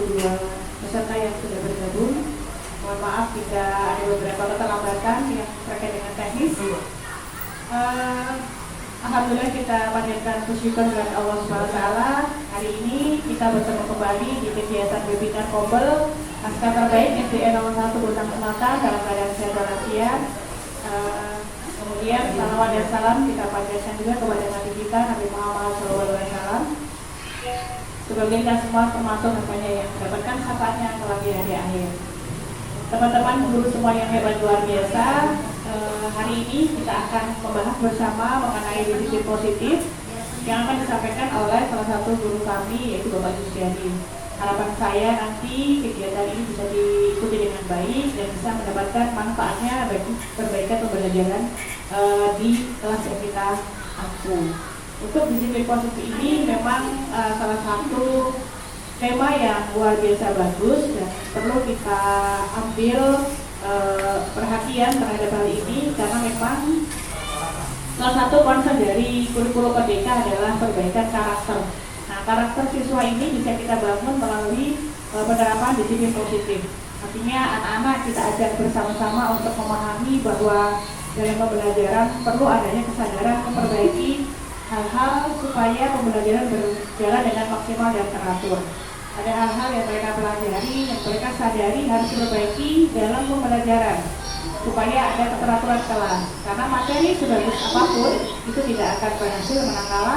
dua peserta yang sudah bergabung. Mohon maaf jika ada beberapa keterlambatan yang terkait dengan teknis. Alhamdulillah kita panjatkan puji syukur kepada Allah SWT. Hari ini kita bertemu kembali di kegiatan webinar Kombel Naskah Terbaik SDN 01 Bintang Selatan dalam keadaan sehat walafiat. Kemudian salawat dan salam kita panjatkan juga kepada Nabi kita Nabi Muhammad SAW. Semoga kita semua termasuk namanya yang mendapatkan syafaatnya kelak di hari akhir. Teman-teman guru semua yang hebat luar biasa, hari ini kita akan membahas bersama mengenai disiplin positif yang akan disampaikan oleh salah satu guru kami yaitu Bapak Jusdiadi. Harapan saya nanti kegiatan ini bisa diikuti dengan baik dan bisa mendapatkan manfaatnya bagi perbaikan pembelajaran di kelas yang kita ampu. Untuk disiplin positif ini memang salah satu tema yang luar biasa bagus dan perlu kita ambil perhatian terhadap hal ini karena memang salah satu concern dari kurikulum Merdeka adalah perbaikan karakter. Nah, karakter siswa ini bisa kita bangun melalui penerapan disiplin positif. Artinya anak-anak kita ajak bersama-sama untuk memahami bahwa dalam pembelajaran perlu adanya kesadaran memperbaiki hal-hal supaya pembelajaran berjalan dengan maksimal dan teratur. Ada hal-hal yang mereka pelajari, yang mereka sadari harus diperbaiki dalam pembelajaran supaya ada keteraturan kelas. Karena materi sebagus apapun itu tidak akan berhasil menangkala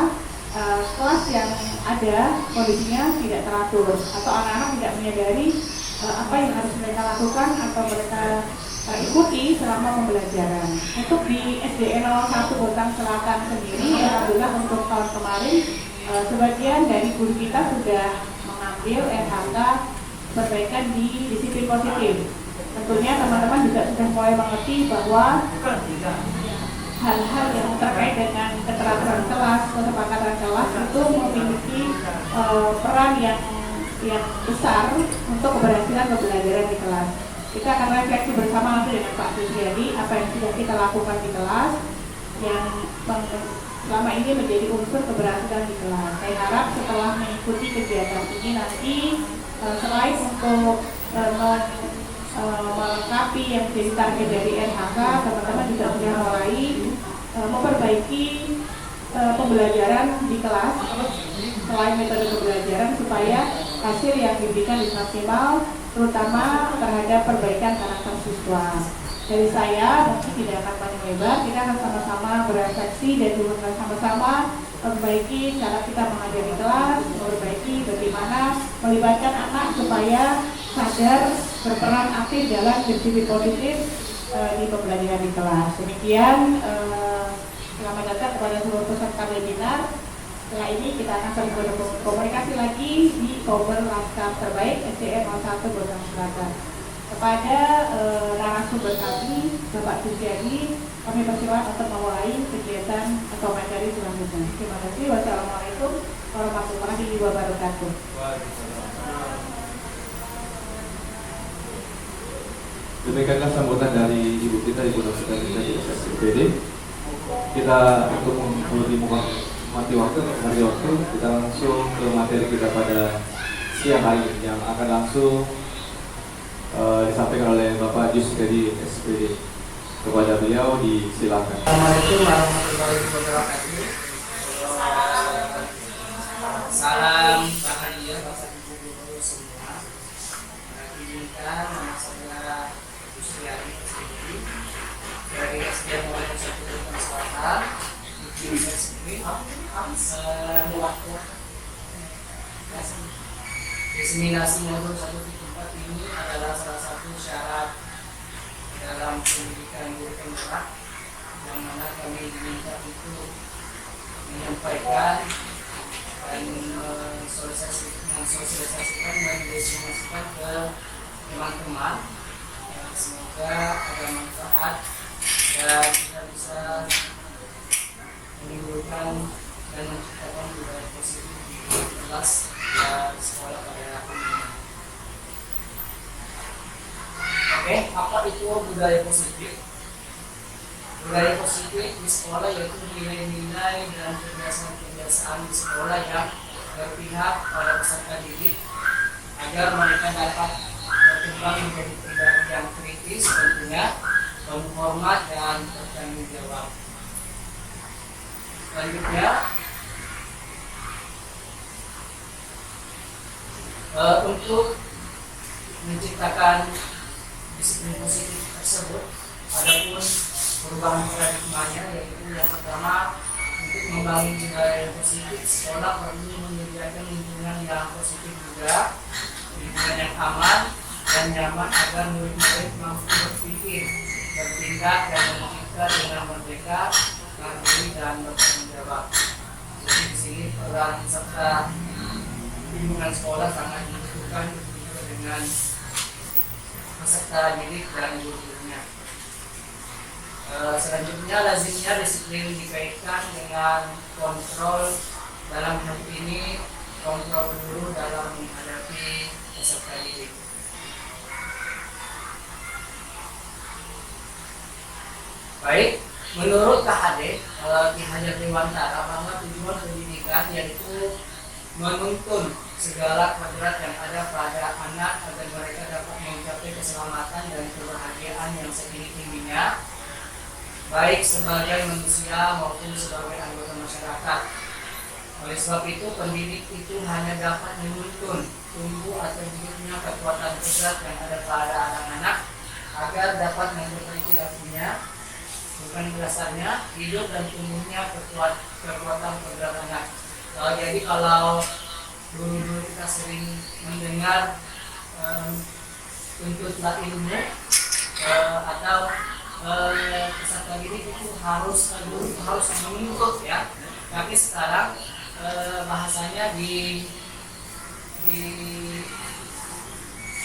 kelas yang ada kondisinya tidak teratur atau anak-anak tidak menyadari apa yang harus mereka lakukan atau mereka ikuti selama pembelajaran. Untuk di SDN 01 Bintang Selatan sendiri, alhamdulillah untuk tahun kemarin sebagian dari guru kita sudah mengambil RHK perbaikan di disiplin positif. Tentunya teman-teman juga sudah mulai mengerti bahwa hal-hal yang terkait dengan keteraturan kelas, kesepakatan kelas itu memiliki peran yang besar untuk keberhasilan pembelajaran di kelas. Kita akan refleksi bersama nanti dengan Pak Jusdiadi apa yang sudah kita lakukan di kelas yang selama ini menjadi unsur keberhasilan di kelas. Saya harap setelah mengikuti kegiatan ini nanti selain untuk melengkapi yang menjadi target dari RHK, teman-teman juga sudah mulai memperbaiki pembelajaran di kelas selain metode pembelajaran supaya hasil yang diberikan lebih maksimal, terutama terhadap perbaikan karakter siswa. Dari saya mungkin tidak akan panjang lebar, kita akan sama-sama berefleksi dan juga sama-sama memperbaiki cara kita mengajar di kelas, memperbaiki bagaimana melibatkan anak supaya sadar berperan aktif dalam disiplin positif di pembelajaran di kelas. Demikian, selamat datang kepada seluruh peserta webinar. Setelah ini kita akan saling berkomunikasi lagi di Kombel Naskah Terbaik SDN 01 Bintang Selatan. Kepada narasumber kami, Bapak Jusdiadi, kami persilakan untuk memulai kegiatan atau materi selanjutnya. Terima kasih. Wassalamualaikum warahmatullahi wabarakatuh. Demikianlah sambutan dari Ibu kita, Ibu Dr. dari SSPD. Kita untuk mati waktu, kita langsung ke materi kita pada siang hari ini yang akan langsung disampaikan oleh Bapak Jusdiadi SPD. Kepada beliau disilakan. Assalamualaikum warahmatullahi wabarakatuh. Salam bahagia bagi guru semua. Izinkan nama saudara Jusdiadi SPD dari SDN 01 Bintang Selatan. Diseminasi modul 174 ini adalah salah satu syarat dalam pendidikan guru penggerak yang mana kami diminta untuk menyampaikan dan mensosialisasikan dan diseminasikan ke teman-teman. Semoga ada manfaat dan kita bisa menimbulkan dan menciptakan budaya positif di kelas dan sekolah pada umumnya. Oke, apa itu budaya positif? Budaya positif di sekolah yaitu nilai-nilai dan kebiasaan-kebiasaan di sekolah yang berpihak pada peserta didik agar mereka dapat berkembang menjadi pribadi yang kritis, tentunya penuh hormat dan bertanggung jawab. Selanjutnya, untuk menciptakan disiplin positif tersebut, adapun perubahan paradigmanya, yaitu yang pertama, untuk membangun budaya yang positif, sekolah perlu menyediakan lingkungan yang positif juga, lingkungan yang aman dan nyaman agar murid-murid mampu berpikir, bertindak dan mencipta dengan merdeka, mandiri dan bertanggung jawab. Jadi di sini peran serta lingkungan sekolah sangat dibutuhkan dengan peserta didik dan guru-gurunya. Selanjutnya, lazimnya disiplin dikaitkan dengan kontrol dalam hal ini kontrol guru dalam menghadapi peserta didik. Baik, menurut KHD, Ki Hajar Dewantara, bahwa tujuan pendidikan yaitu menuntun segala kodrat yang ada pada anak agar mereka dapat mencapai keselamatan dan kebahagiaan yang setinggi-tingginya, baik sebagai manusia maupun sebagai anggota masyarakat. Oleh sebab itu, pendidik itu hanya dapat menuntun tumbuh atau hidupnya kekuatan kodrat yang ada pada anak-anak agar dapat memperbaiki dirinya, bukan dasarnya hidup dan tumbuhnya kekuatan kodrat anak. Jadi kalau dulu kita sering mendengar tuntutlah ilmu atau peserta didik itu harus menuntut ya, tapi sekarang bahasanya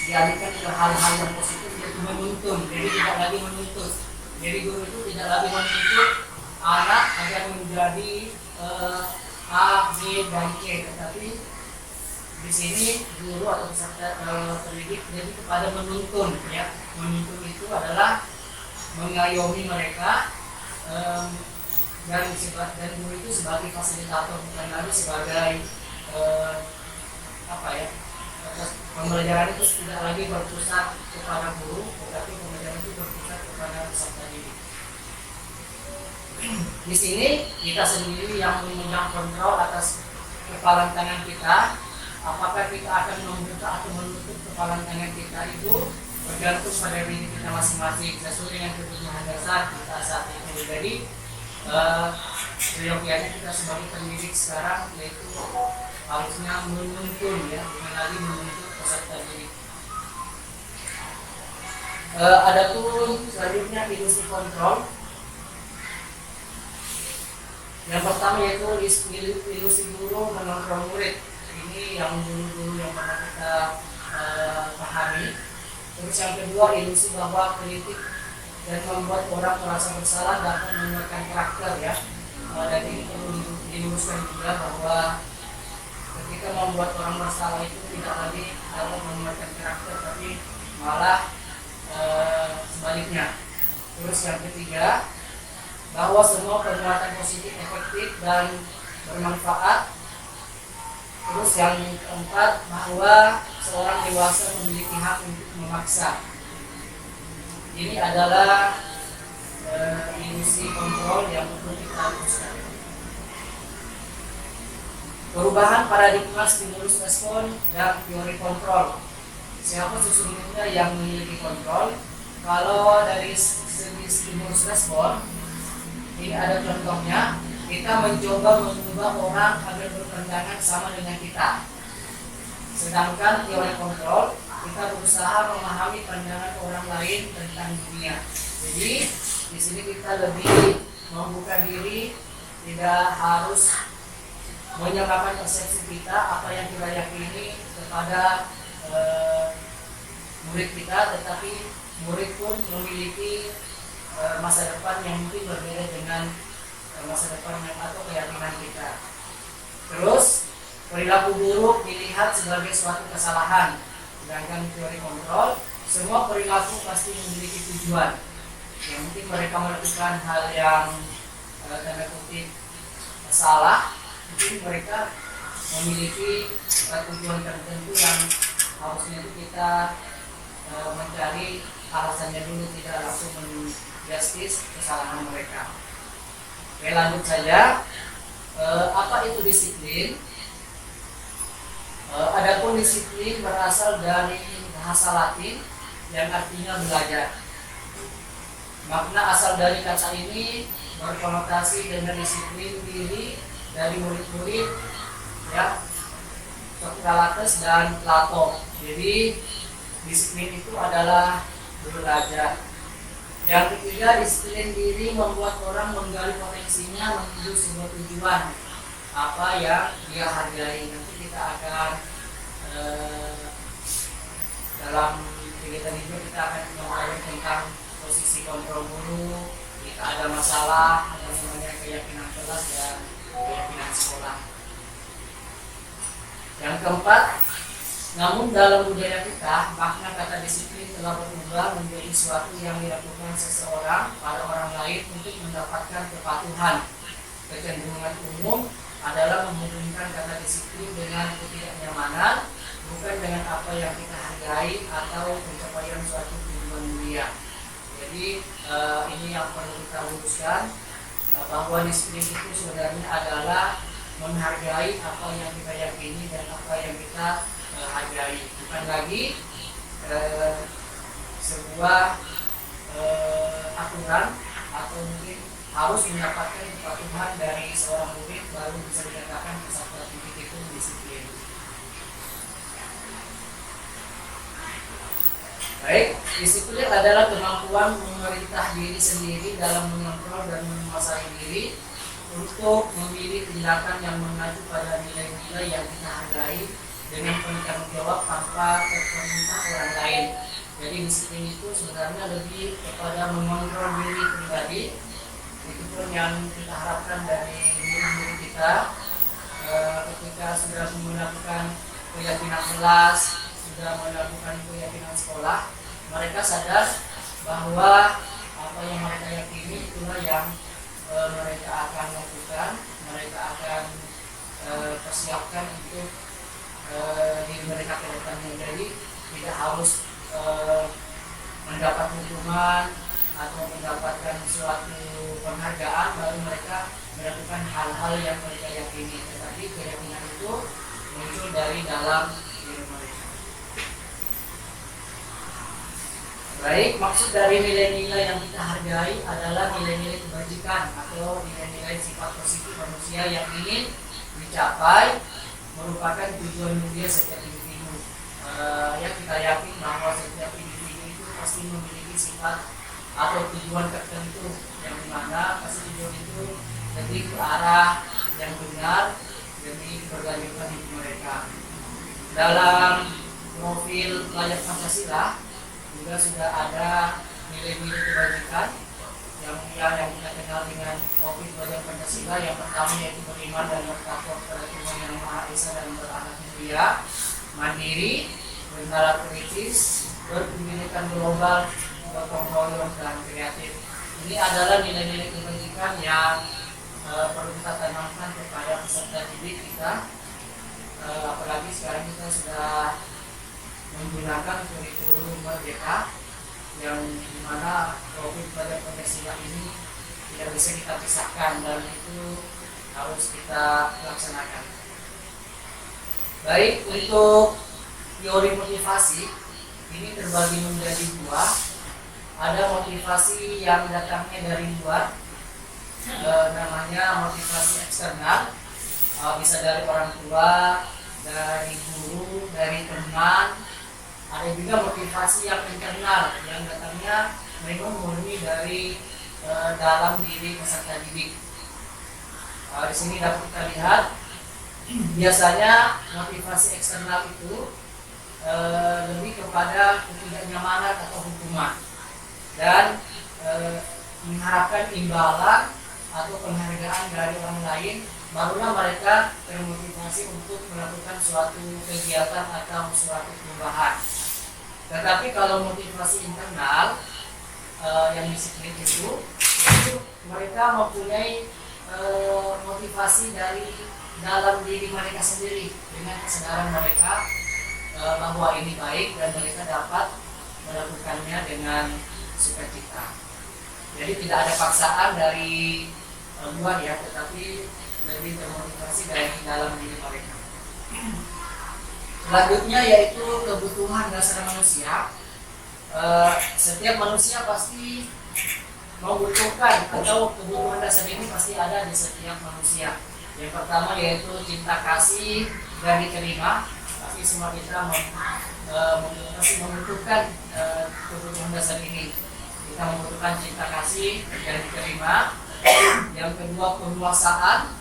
dialihkan ke hal-hal yang positif, yaitu menuntun. Jadi tidak lagi menuntut. Jadi guru itu tidak lagi menuntut anak agar menjadi A, B, dan C, tetapi di sini guru atau peserta pendidik jadi kepada menuntun ya. Menuntun itu adalah mengayomi mereka dan guru itu sebagai fasilitator, bukan lagi sebagai pembelajaran itu tidak lagi berpusat kepada guru, tetapi pembelajaran itu berpusat kepada peserta didik. Di sini kita sendiri yang memegang kontrol atas kepalan tangan kita. Apakah kita akan membuka atau menutup kepalan tangan kita itu bergantung pada diri kita masing-masing sesuai dengan kebutuhan dasar kita saat itu. Jadi prioritasnya kita sebagai pendidik sekarang yaitu harusnya menuntun ya, bukan lagi menuntut peserta didik. Adapun selanjutnya ilusi kontrol. Yang pertama yaitu ilusi guru mengontrol murid. Ini yang dulu yang pernah kita pahami. Terus yang kedua, ilusi bahwa kritik dan membuat orang merasa bersalah dapat mengeluarkan karakter ya. Dan ini perlu diluruskan juga bahwa ketika membuat orang bersalah itu tidak lagi dapat mengeluarkan karakter, tapi malah sebaliknya. Terus yang ketiga, bahwa semua perbuatan positif efektif dan bermanfaat. Terus yang keempat, bahwa seorang dewasa memiliki hak untuk memaksa. Ini adalah ilusi kontrol yang perlu kita luruskan. Perubahan paradigma stimulus respon dan teori kontrol. Siapa sesungguhnya yang memiliki kontrol? Kalau dari segi stimulus respon, ini ada contohnya, kita mencoba mengubah orang agar berpandangan sama dengan kita. Sedangkan teori kontrol, kita berusaha memahami pandangan orang lain tentang dunia. Jadi di sini kita lebih membuka diri, tidak harus menyamakan persepsi kita apa yang kita yakini kepada murid kita, tetapi murid pun memiliki masa depan yang mungkin berbeda dengan masa depan atau keyakinan kita. Terus perilaku buruk dilihat sebagai suatu kesalahan. Sedangkan teori kontrol, semua perilaku pasti memiliki tujuan. Yang mungkin mereka melakukan hal yang tanda kutip salah, mungkin mereka memiliki tujuan tertentu yang harusnya itu kita mencari alasannya dulu, tidak langsung menjustis kesalahan mereka. Oke, lanjut saja. Apa itu disiplin? Adapun disiplin berasal dari bahasa Latin yang artinya belajar. Makna asal dari kata ini berkonotasi dengan disiplin diri dari murid-murid, ya, Sokrates dan Plato. Jadi disiplin itu adalah belajar. Yang ketiga, disiplin diri membuat orang menggali potensinya menuju sebuah tujuan apa yang dia hargai. Nanti kita akan dalam kegiatan ini kita akan mengetahui tentang posisi kontrol guru. Jika ada masalah, ada namanya keyakinan kelas dan keyakinan sekolah. Yang keempat, namun dalam budaya kita, makna kata disiplin telah berubah menjadi sesuatu yang dilakukan seseorang pada orang lain untuk mendapatkan kepatuhan. Kecenderungan umum adalah menghubungkan kata disiplin dengan ketidaknyamanan, bukan dengan apa yang kita hargai atau pencapaian suatu tujuan mulia. Jadi ini yang perlu kita luruskan, bahwa disiplin itu sebenarnya adalah menghargai apa yang kita yakini dan apa yang kita hargai, bukan lagi sebuah aturan atau mungkin harus mendapatkan kepatuhan dari seorang murid baru bisa dikatakan peserta didik itu disiplin. Baik, disiplin adalah kemampuan memerintah diri sendiri dalam mengontrol dan menguasai diri untuk memilih tindakan yang mengacu pada nilai-nilai yang kita hargai dengan bertanggung jawab tanpa terperintah orang lain. Jadi disiplin itu sebenarnya lebih kepada mengontrol diri pribadi. Itu pun yang kita harapkan dari murid-murid kita ketika sudah melakukan keyakinan kelas, sudah melakukan keyakinan sekolah, mereka sadar bahwa apa yang mereka yakini itulah yang mereka akan lakukan, mereka akan persiapkan untuk diri mereka ke depannya. Jadi tidak harus mendapat hukuman atau mendapatkan suatu penghargaan baru mereka melakukan hal-hal yang mereka yakini, tetapi keyakinan itu muncul dari dalam diri mereka. Baik, maksud dari nilai-nilai yang kita hargai adalah nilai-nilai kebajikan atau nilai-nilai sifat positif manusia yang ingin dicapai, merupakan tujuan mulia setiap individu. Ya, kita yakin bahwa setiap individu itu pasti memiliki sifat atau tujuan tertentu yang dimana pasti tujuan itu lebih ke arah yang benar demi keberlanjutan hidup mereka. Dalam profil pelajar Pancasila juga sudah ada nilai-nilai kebajikan yang kita kenal dengan profil pelajar Pancasila. Yang pertama yaitu beriman dan bertakwa kepada Tuhan Yang Maha Esa dan beranak mulia, mandiri, bernalar kritis, berpendidikan global, gotong royong dan kreatif. Ini adalah nilai-nilai kebajikan yang perlu kita tanamkan kepada peserta didik kita. Apalagi sekarang kita sudah menggunakan kurikulum merdeka yang dimana profil pelajar Pancasila ini tidak bisa kita pisahkan dan itu harus kita laksanakan. Baik, untuk teori motivasi ini terbagi menjadi dua. Ada motivasi yang datangnya dari luar, namanya motivasi eksternal, bisa dari orang tua, dari guru, dari teman. Ada juga motivasi yang internal yang datangnya memang murni dari dalam diri peserta didik. Di sini dapat kita lihat biasanya motivasi eksternal itu lebih kepada ketidaknyamanan atau hukuman dan mengharapkan imbalan atau penghargaan dari orang lain, barulah mereka termotivasi untuk melakukan suatu kegiatan atau suatu perubahan. Tetapi kalau motivasi internal yang disiplin itu mereka mempunyai motivasi dari dalam diri mereka sendiri dengan kesadaran mereka bahwa ini baik dan mereka dapat melakukannya dengan sukacita. Jadi tidak ada paksaan dari luar ya, tetapi lebih termotivasi dari dalam diri mereka. Selanjutnya yaitu kebutuhan dasar manusia. Setiap manusia pasti membutuhkan atau kebutuhan dasar ini pasti ada di setiap manusia. Yang pertama yaitu cinta kasih dan diterima. Pasti semua kita membutuhkan kebutuhan dasar ini. Kita membutuhkan cinta kasih dan diterima. Yang kedua penguasaan.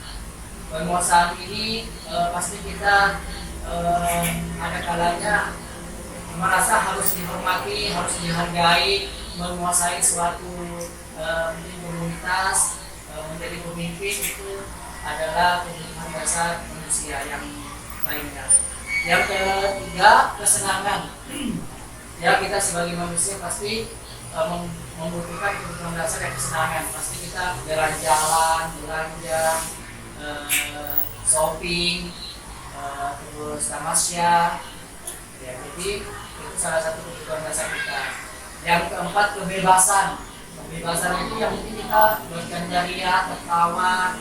Penguasaan ini pasti kita ada kalanya merasa harus dihormati, harus dihargai, menguasai suatu komunitas, menjadi pemimpin itu adalah kebutuhan dasar manusia yang lainnya. Yang ketiga kesenangan. Ya, kita sebagai manusia pasti membutuhkan kebutuhan dasar yang kesenangan. Pasti kita jalan-jalan, belanja, shopping, terus tamasya. Ya, jadi itu salah satu kebutuhan dasar kita. Yang keempat kebebasan. Kebebasan itu yang mungkin kita bergandaria, tertawa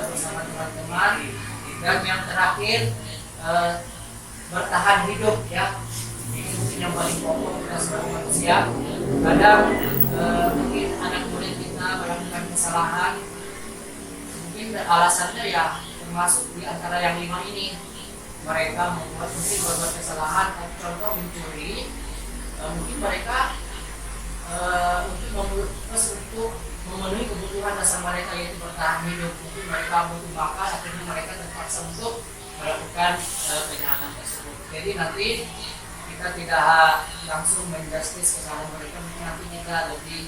bersama teman-teman. Dan yang terakhir bertahan hidup ya. Ini mungkin yang paling pokok kita sebagai manusia. Kadang mungkin anak murid kita melakukan kesalahan. Mungkin alasannya ya termasuk di antara yang 5 ini. Mereka membuat mungkin berbuat kesalahan, contoh mencuri, mungkin mereka untuk memenuhi kebutuhan dasar mereka yaitu bertahan hidup. Mungkin mereka butuh makan, akhirnya mereka terpaksa untuk melakukan kejahatan tersebut. Jadi nanti kita tidak langsung menjustis kesalahan mereka, mungkin nanti kita lebih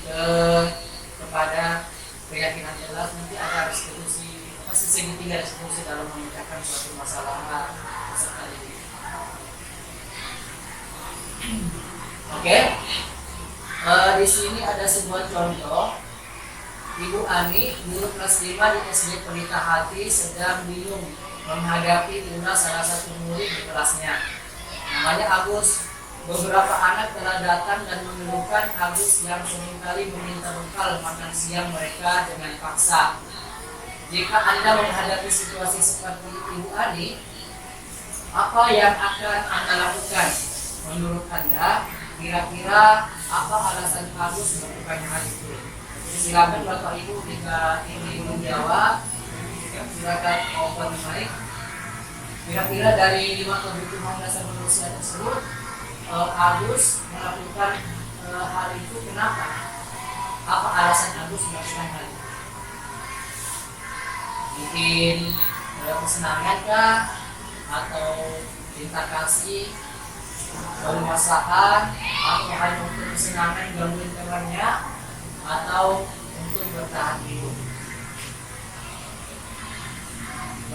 kepada keyakinan jelas. Nanti ada restitusi, segitiga restitusi dalam memecahkan suatu masalah peserta didik. Oke. Di sini ada sebuah contoh. Ibu Ani, guru kelas 5 di SD Pelita Hati, sedang bingung menghadapi ulah salah satu murid di kelasnya. Namanya Agus. Beberapa anak telah datang dan mengeluhkan Agus yang seringkali meminta bekal makan siang mereka dengan paksa. Jika Anda menghadapi situasi seperti Ibu Ani, apa yang akan Anda lakukan? Menurut Anda, kira-kira apa alasan Agus melakukan hal itu? Silakan Bapak Ibu jika ingin menjawab, silakan open mic. Kira-kira dari 5 kebutuhan dasar manusia tersebut, Agus melakukan hal itu kenapa? Apa alasan Agus melakukan hal itu? Mungkin kesenangan kah? Atau cinta kasih? Penguasaan? Atau hanya untuk kesenangan gangguin temannya? Atau untuk bertahan hidup?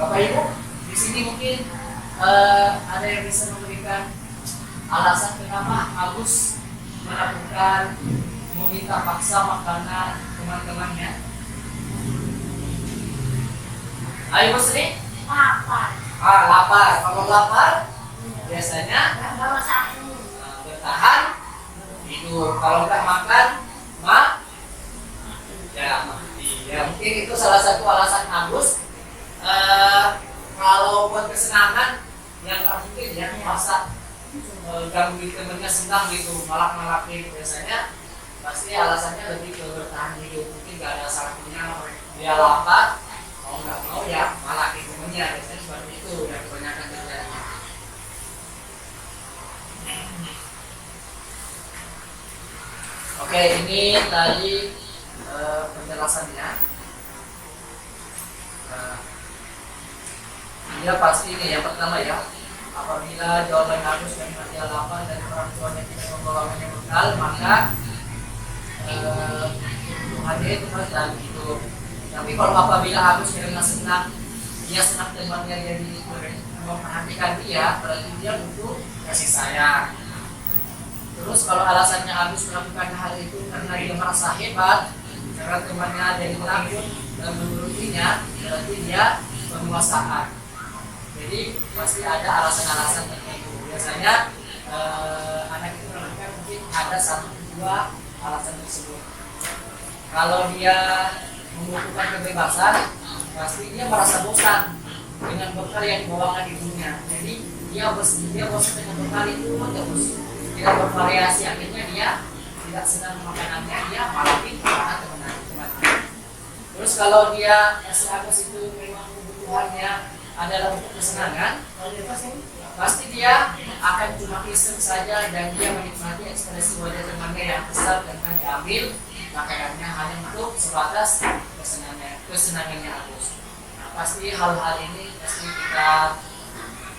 Bapak Ibu, di sini mungkin ada yang bisa memberikan alasan kenapa Agus melakukan meminta paksa makanan teman-temannya. Ayo Bu Sri. Lapar. Lapar. Kalau lapar biasanya bertahan hidup. Kalau nggak makan mati. Ya, mungkin itu salah satu alasan Agus. Kalau buat kesenangan yang nggak mungkin ya masa gangguin temennya senang gitu, malak-malakin, biasanya pasti alasannya lebih ke bertahan hidup. Mungkin nggak ada salahnya dia lapar, mau nggak mau ya malakin temennya, biasanya seperti itu yang kebanyakan terjadi. Oke, ini tadi penjelasannya. Dia pasti ini yang pertama ya. Apabila jawaban Agus dan dia lapar dan orang tuanya tidak membawakannya bekal, maka Tuhannya itu bertahan hidup. Tapi kalau apabila Agus karena senang, dia senang temannya jadi memperhatikan dia, berarti dia butuh kasih sayang. Terus kalau alasannya Agus melakukan hal itu karena dia merasa hebat, karena temannya jadi takut dan menurutinya, berarti dia penguasaan. Jadi pasti ada alasan-alasan tertentu. Biasanya banyak anak itu melakukan mungkin ada satu dua alasan tersebut. Kalau dia membutuhkan kebebasan, pasti dia merasa bosan dengan bekal yang dibawakan ibunya. Jadi dia bosan dengan bekal itu terus tidak bervariasi, akhirnya dia tidak senang makanannya, dia malah pintar teman-teman. Terus kalau dia agas itu memang kebutuhannya adalah untuk kesenangan, pasti dia akan cuma iseng saja dan dia menikmati ekspresi wajah temannya yang kesal karena diambil makanannya hanya untuk sebatas kesenangannya Agus. Nah, pasti hal-hal ini pasti kita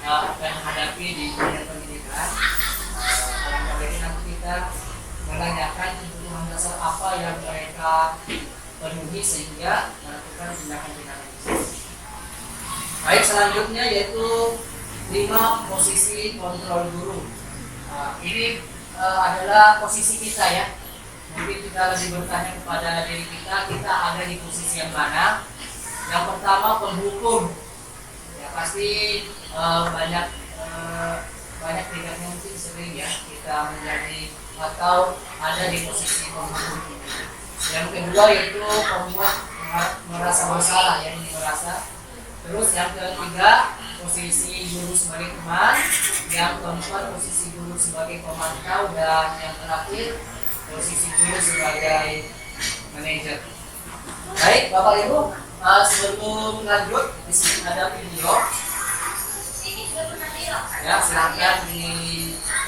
akan hadapi di dunia pendidikan. Alangkah nanti kita menanyakan kebutuhan dasar apa yang mereka penuhi sehingga melakukan tindakan-tindakan itu. Baik, selanjutnya yaitu 5 posisi kontrol guru. Ini adalah posisi kita ya. Mungkin kita lebih bertanya kepada diri kita ada di posisi yang mana. Yang pertama penghukum. Ya pasti banyak tidaknya mungkin sering ya kita menjadi atau ada di posisi penghukum. Yang kedua yaitu pembuat merasa bersalah, yang ini merasa. Terus yang ketiga posisi guru sebagai teman, yang keempat posisi guru sebagai pemantau, dan yang terakhir posisi guru sebagai manajer. Baik, Bapak Ibu, sebelum lanjut di sini ada video. Ya, silakan disaksikan.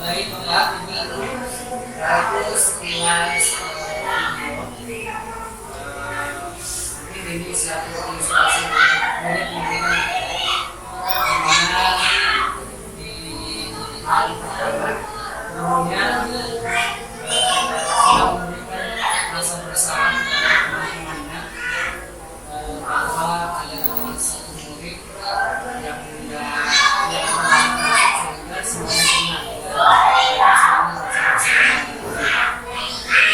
Baik Bapak, itu sekilas ini satu ilustrasi dari pimpinan dimana di hari pertama gurunya sedang memberikan rasa bersalah kepada teman-temannya bahwa ada satu murid yang tidak melakukan sehingga semuanya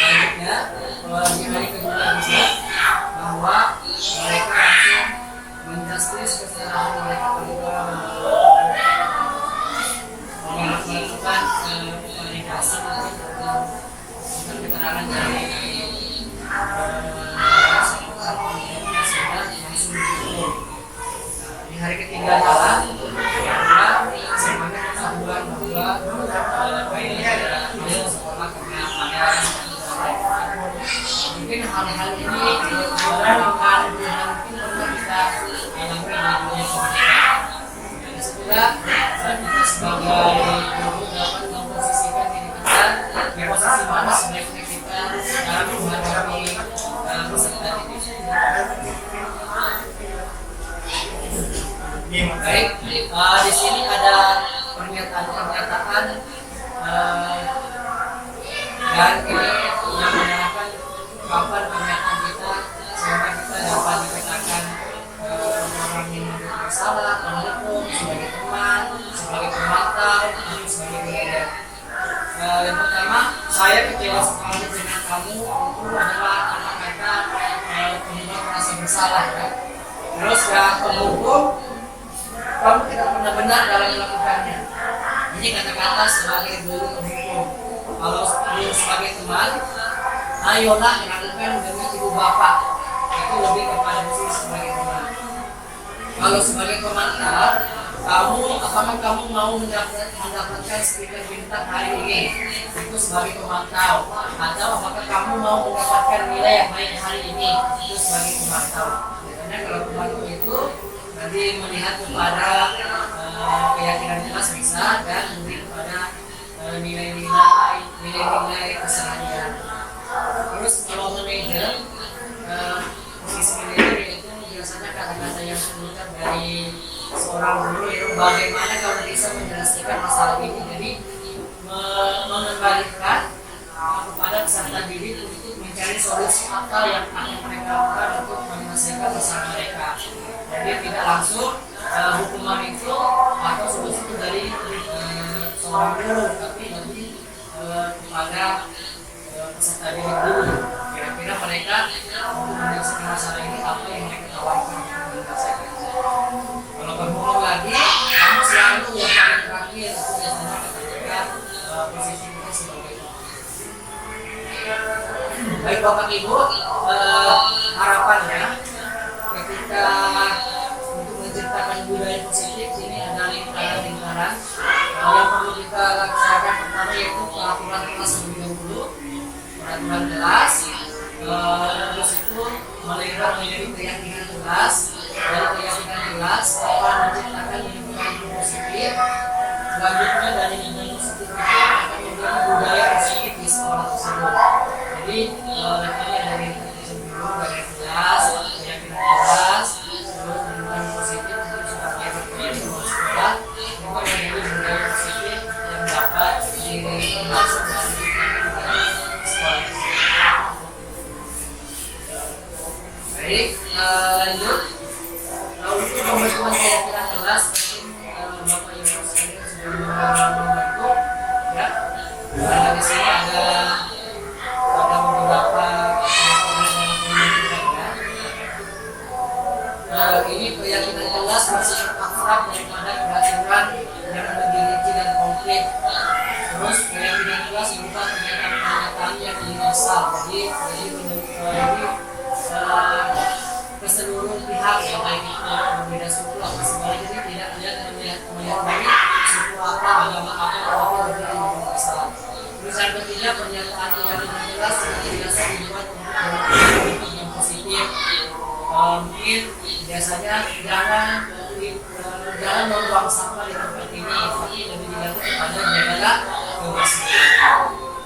selanjutnya di hari kedua juga bahwa mereka langsung menjustis kesalahan mereka ketika melakukan validasi untuk keterangan dari sehingga langsung dihukum. Di hari ketiga adalah semuanya ketahuan bahwa ini adalah sekolah karena ada mungkin hal-hal ini menggunakan mungkin perlu kita alami di dunia pendidikan. Dan setelah kita sebagai guru dapat memposisikan diri kita di posisi mana sebaiknya kita dalam menghadapi peserta didik. Baik, di sini ada pernyataan dan ini yang menyatakan kapan pernyataan kita sehingga kita dapat dikatakan orang yang bersalah, menghukum sebagai teman, sebagai pemantau, dan sebagai pengedar. Yang pertama, saya kecewa sekali dengan kamu itu adalah kata-kata penyebab merasa bersalah. Ya. Terus yang penghukum, kamu tidak pernah benar dalam melakukannya. Ini kata-kata sebagai guru penghukum. Kalau guru sebagai teman, ayolah lakukan dengan ibu bapak. Itu lebih kepada posisi sebagai teman. Kalau sebagai pemantau, apakah kamu mau mendapatkan stiker bintang hari ini? Itu sebagai pemantau. Atau apakah kamu mau mendapatkan nilai yang baik hari ini? Itu sebagai pemantau. Karena kalau pemantau itu nanti melihat kepada keyakinan jelas bisa dan lebih kepada nilai-nilai keseharian. Terus kalau manajer, posisi manajer itu biasanya kata-kata yang keluar dari seorang guru itu bagaimana kalau bisa menjelaskan masalah ini. Jadi mengembalikan kepada peserta didik untuk mencari solusi apa yang akan mereka lakukan untuk menyelesaikan masalah mereka. Jadi tidak langsung hukuman itu atau solusi itu dari seorang guru, tapi lebih kepada peserta didik dulu. Kira-kira mereka untuk menyelesaikan masalah ini apa yang mereka tawarkan untuk menyelesaikan. Kalau berbohong lagi, kamu selalu yang paling terakhir itu biasanya ketika posisi kita sebagai baik Bapak Ibu, harapannya ketika untuk menciptakan budaya positif ini ada lingkaran yang perlu kita laksanakan. Pertama yaitu peraturan kelas lebih dahulu, peraturan kelas, terus itu melihat menjadi keyakinan kelas, dari keyakinan kelas akan menciptakan lingkungan positif. Selanjutnya dari lingkungan positif itu akan menjadi budaya positif di sekolah tersebut. Jadi letaknya dari sebelum dari kelas, keyakinan kelas, terus lingkungan positif itu sudah menjadi di sekolah, juga menjadi budaya positif yang dapat dimasuk dari sekolah. Baik, lanjut. Untuk pembentukan keyakinan kelas, Bapak Ibu sekalian sudah membantu, ya. Di sini ada beberapa ini keyakinan kelas bersifat abstrak daripada peraturan yang lebih rinci dan konkret. Terus keyakinan kelas berupa pernyataan yang universal. Jadi ke seluruh pihak ya, baik itu berbeda suku apa sebaliknya, tidak melihat dari suku apa, agama apa, tapi lebih universal. Terus yang ketiga, pernyataan keyakinan kelas yang biasa dibuat untuk yang positif. Mungkin biasanya jangan membuang sampah di tempat ini, tapi lebih dilakukan pada menjaga kebersihan.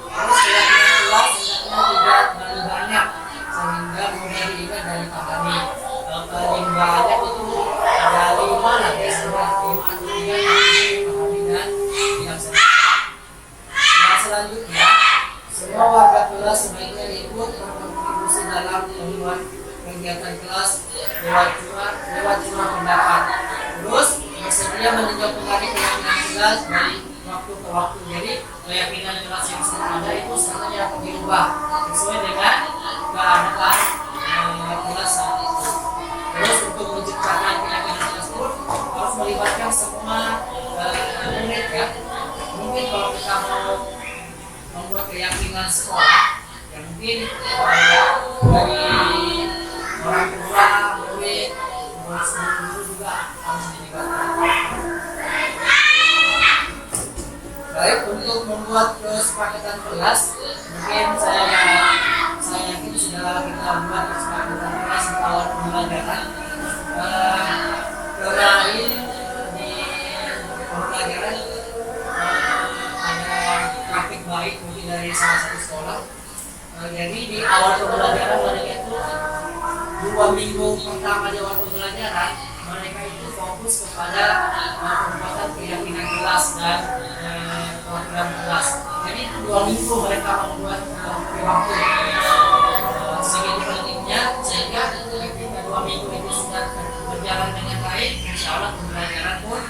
Terus keyakinan kelas hendaknya tidak terlalu banyak sehingga mudah diingat dan dipahami. Paling banyak itu ada 5 lah biasanya, 5 atau 3 yang dipahami dan dilaksanakan. Yang selanjutnya, semua warga kelas sebaiknya ikut berkontribusi dalam membuat kegiatan kelas lewat curah pendapat. Terus bersedia meninjau kembali keyakinan kelas dari waktu ke waktu. Jadi keyakinan kelas yang sudah ada itu sebenarnya akan dirubah sesuai dengan keadaan kelas saat itu. Terus untuk menciptakan keyakinan tersebut harus melibatkan semua murid ya. Mungkin kalau kita mau membuat keyakinan sekolah, ya mungkin dari orang tua, murid, terus guru juga harus dilibatkan. Baik, untuk membuat kesepakatan kelas, mungkin saya yakin sudah kita buat kesepakatan kelas di awal pembelajaran. Kemarin di pembelajaran ada praktik baik mungkin dari salah satu sekolah. Jadi di awal pembelajaran mereka itu 2 minggu pertama di awal pembelajaran mereka itu fokus kepada pembuatan keyakinan kelas dan program kelas. Jadi 2 minggu mereka membuat waktu segitu pentingnya sehingga ketika 2 minggu itu sudah berjalan dengan baik, insya Allah pembelajaran pun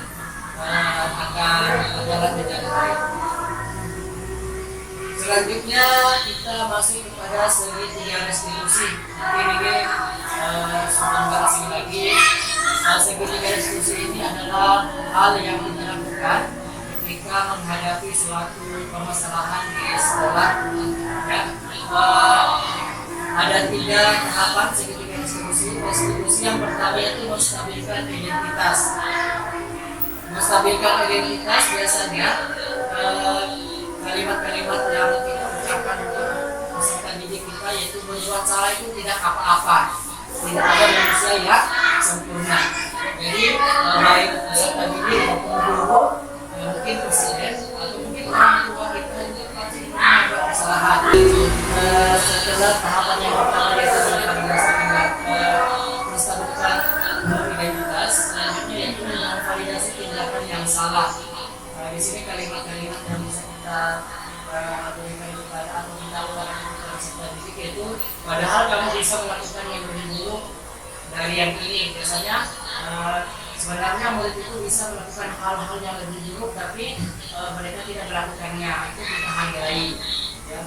akan berjalan dengan baik. Selanjutnya kita masuk kepada segitiga restitusi. Ini sudah nggak asing lagi. Segitiga restitusi ini adalah hal yang kita lakukan ketika menghadapi suatu permasalahan di sekolah. Ya. Ada 3 tahapan segitiga restitusi. Restitusi yang pertama itu menstabilkan identitas. Menstabilkan identitas biasanya kalimat-kalimat yang kita ucapkan untuk peserta didik kita yaitu berbuat salah itu tidak apa-apa, tidak ada manusia yang sempurna. Jadi baik peserta didik maupun guru, mungkin presiden atau mungkin orang tua kita juga pasti punya kesalahan. Setelah tahapan yang pertama yaitu menstabilkan identitas, selanjutnya yaitu memvalidasi tindakan yang salah. Di sini kalimat-kalimat yang bisa kita berikan kepada atau kita lakukan kepada peserta didik itu, padahal kamu bisa melakukan yang lebih buruk dari yang ini. Biasanya sebenarnya murid itu bisa melakukan hal-hal yang lebih buruk tapi mereka tidak melakukannya. Itu kita hargai, ya,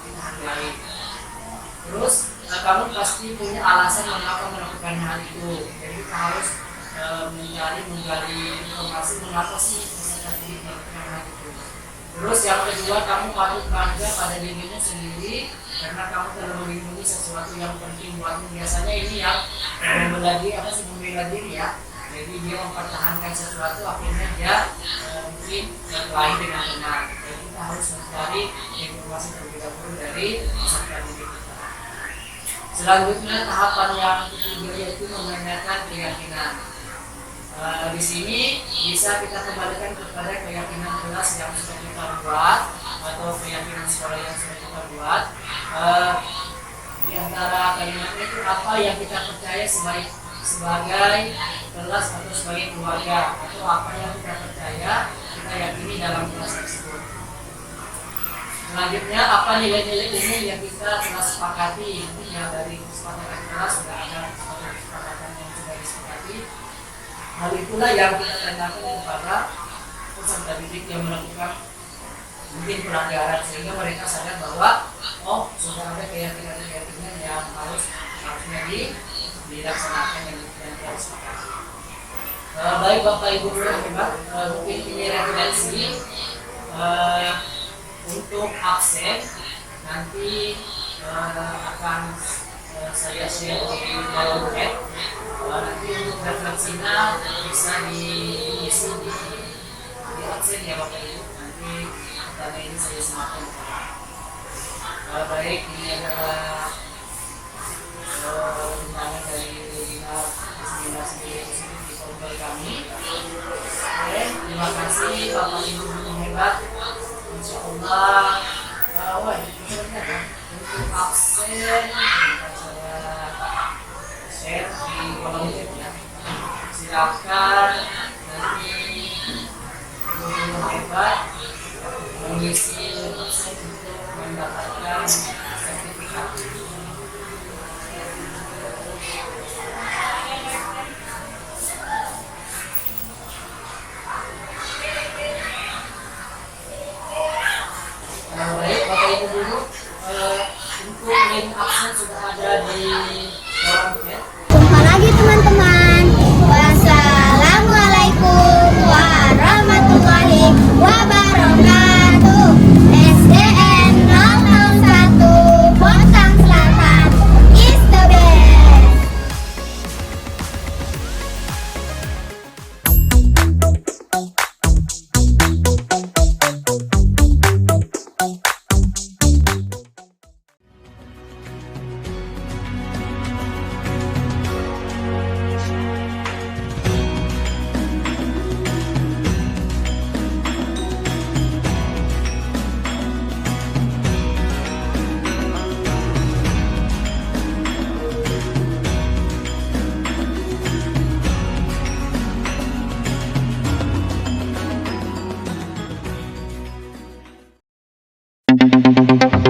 kita hargai. Terus kamu pasti punya alasan mengapa melakukan hal itu. Jadi kita harus menggali informasi mengapa sih peserta didik melakukan hal itu. Terus yang kedua, kamu patut bangga pada dirimu sendiri karena kamu telah melindungi sesuatu yang penting buatmu. Biasanya ini yang membela diri ya. Jadi dia mempertahankan sesuatu, akhirnya dia mungkin berkelahi dengan benar. Jadi kita harus mencari informasi terlebih dahulu dari peserta didik kita. Selanjutnya tahapan yang ketiga yaitu membenarkan keyakinan. Di sini bisa kita kembalikan kepada keyakinan kelas yang sudah kita buat atau keyakinan sekolah yang sudah kita buat. Di antara kalimatnya itu apa yang kita percaya sebagai kelas atau sebagai keluarga, atau apa yang kita percaya kita yakini dalam kelas tersebut. Selanjutnya apa nilai-nilai ini yang kita telah sepakati. Ya, dari kesepakatan kelas sudah ada kesepakatan yang sudah disepakati. Hal itulah yang kita tanyakan kepada peserta didik yang melakukan mungkin pelanggaran sehingga mereka sadar bahwa sudah ada keyakinan yang harusnya dilaksanakan yang telah disepakati. Baik Bapak Ibu guru yang hebat, mungkin ini referensi untuk absen nanti akan saya share di dalam chat. Nanti untuk referensinya bisa diisi di absen ya Bapak Ibu. Nanti karena ini saya semakin baik, ini adalah undangan dari webinar Bapak Ibu guru hebat, Insya Allah. Wah, untuk absen akan saya share di kolom chat ya. Silakan nanti guru hebat mengisi absen untuk mendapatkan sertifikat. Baik, Bapak Ibu guru, untuk link absen sudah ada di kolom chat. Jumpa lagi teman-teman. Wassalamualaikum warahmatullahi wabarakatuh. SDN 001 Bontang Selatan is the best. Thank you.